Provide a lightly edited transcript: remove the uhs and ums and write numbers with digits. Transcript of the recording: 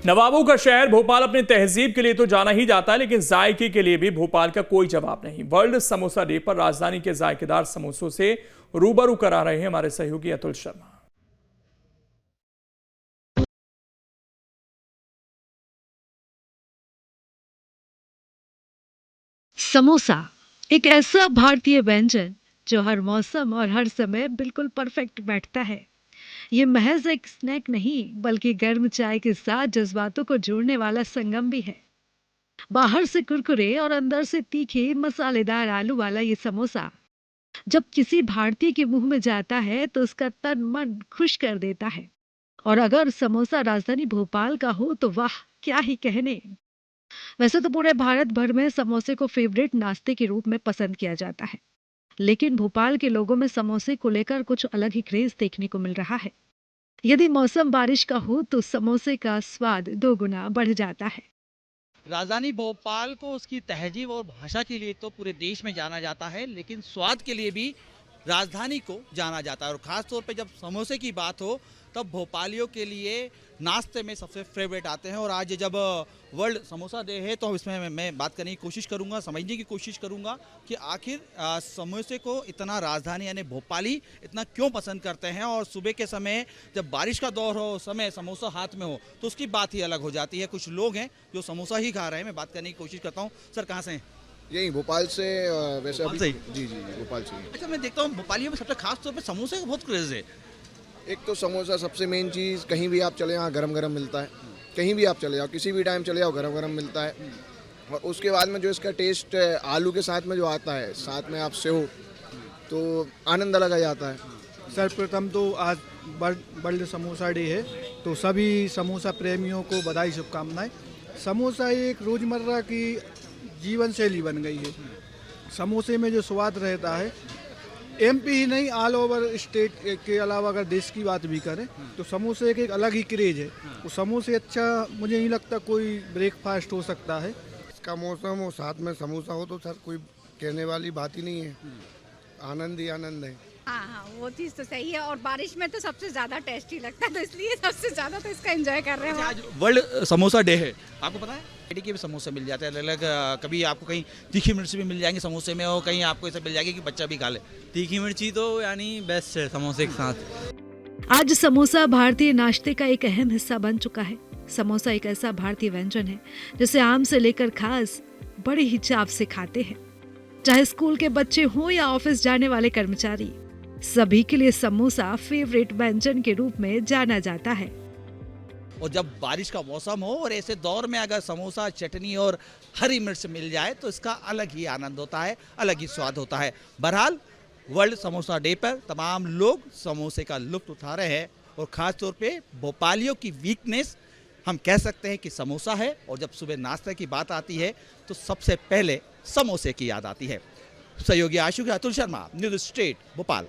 नवाबों का शहर भोपाल अपनी तहजीब के लिए तो जाना ही जाता है, लेकिन जायके के लिए भी भोपाल का कोई जवाब नहीं। वर्ल्ड समोसा डे पर राजधानी के जायकेदार समोसों से रूबरू करा रहे हैं हमारे सहयोगी अतुल शर्मा। समोसा एक ऐसा भारतीय व्यंजन जो हर मौसम और हर समय बिल्कुल परफेक्ट बैठता है। ये महज एक स्नैक नहीं बल्कि गर्म चाय के साथ जज्बातों को जोड़ने वाला संगम भी है। बाहर से कुरकुरे और अंदर से तीखे मसालेदार आलू वाला ये समोसा जब किसी भारतीय के मुंह में जाता है तो उसका तन मन खुश कर देता है। और अगर समोसा राजधानी भोपाल का हो तो वाह, क्या ही कहने। वैसे तो पूरे भारत भर में समोसे को फेवरेट नाश्ते के रूप में पसंद किया जाता है, लेकिन भोपाल के लोगों में समोसे को लेकर कुछ अलग ही क्रेज देखने को मिल रहा है। यदि मौसम बारिश का हो तो समोसे का स्वाद दो गुना बढ़ जाता है। राजधानी भोपाल को उसकी तहजीब और भाषा के लिए तो पूरे देश में जाना जाता है, लेकिन स्वाद के लिए भी राजधानी को जाना जाता है। और ख़ास तौर पे जब समोसे की बात हो तब भोपालियों के लिए नाश्ते में सबसे फेवरेट आते हैं। और आज जब वर्ल्ड समोसा डे है तो इसमें मैं बात करने की कोशिश करूंगा, समझने की कोशिश करूंगा कि आखिर समोसे को इतना राजधानी यानी भोपाली इतना क्यों पसंद करते हैं। और सुबह के समय जब बारिश का दौर हो, समय समोसा हाथ में हो तो उसकी बात ही अलग हो जाती है। कुछ लोग हैं जो समोसा ही खा रहे हैं, मैं बात करने की कोशिश करता हूँ। सर कहाँ से हैं? यही भोपाल से। वैसे भोपाल अभी से ही? जी जी भोपाल से ही। अच्छा, मैं देखता हूँ भोपालियों में सबसे खास तौर पर समोसे का बहुत क्रेज है। एक तो समोसा सबसे मेन चीज़, कहीं भी आप चले यहाँ गरम गरम मिलता है। कहीं भी आप चले जाओ, किसी भी टाइम चले जाओ, गरम गरम मिलता है। और उसके बाद में जो इसका टेस्ट आलू के साथ में जो आता है, साथ में आप सेव, तो आनंद अलग आ जाता है। सर्वप्रथम तो आज वर्ल्ड समोसा डे है, तो सभी समोसा प्रेमियों को बधाई, शुभकामनाएं। समोसा एक रोज़मर्रा की जीवन शैली बन गई है। समोसे में जो स्वाद रहता है, एमपी ही नहीं ऑल ओवर स्टेट के अलावा अगर देश की बात भी करें तो समोसे एक अलग ही क्रेज है। वो समोसे अच्छा मुझे नहीं लगता कोई ब्रेकफास्ट हो सकता है। इसका मौसम और साथ में समोसा हो तो सर कोई कहने वाली बात ही नहीं है। आनंद ही आनंद है। हाँ, वो चीज़ तो सही है। और बारिश में तो सबसे ज़्यादा टेस्टी लगता है, तो इसलिए सबसे ज़्यादा तो इसका एंजॉय कर रहे हैं। आज वर्ल्ड समोसा डे है, आपको पता है पेटी के भी समोसे मिल जाते हैं अलग अलग। कभी आपको कहीं तीखी मिर्ची भी मिल जाएंगे समोसे में, और कहीं आपको ऐसा मिल जाएगी कि बच्चा भी खा ले। तीखी मिर्ची तो यानी बेस्ट है समोसे के साथ। आज समोसा भारतीय नाश्ते का एक अहम हिस्सा बन चुका है। समोसा एक ऐसा भारतीय व्यंजन है जिसे आम से लेकर खास बड़े ही चाव से खाते हैं। चाहे स्कूल के बच्चे हों या ऑफिस जाने वाले कर्मचारी, सभी के लिए समोसा फेवरेट व्यंजन के रूप में जाना जाता है। और जब बारिश का मौसम हो और ऐसे दौर में अगर समोसा, चटनी और हरी मिर्च मिल जाए तो इसका अलग ही आनंद होता है, अलग ही स्वाद होता है। बहरहाल वर्ल्ड समोसा डे पर तमाम लोग समोसे का लुत्फ उठा रहे हैं। और ख़ास तौर पे भोपालियों की वीकनेस हम कह सकते हैं कि समोसा है। और जब सुबह नाश्ते की बात आती है तो सबसे पहले समोसे की याद आती है। सहयोगी आशु के अतुल शर्मा, न्यूज़ स्टेट भोपाल।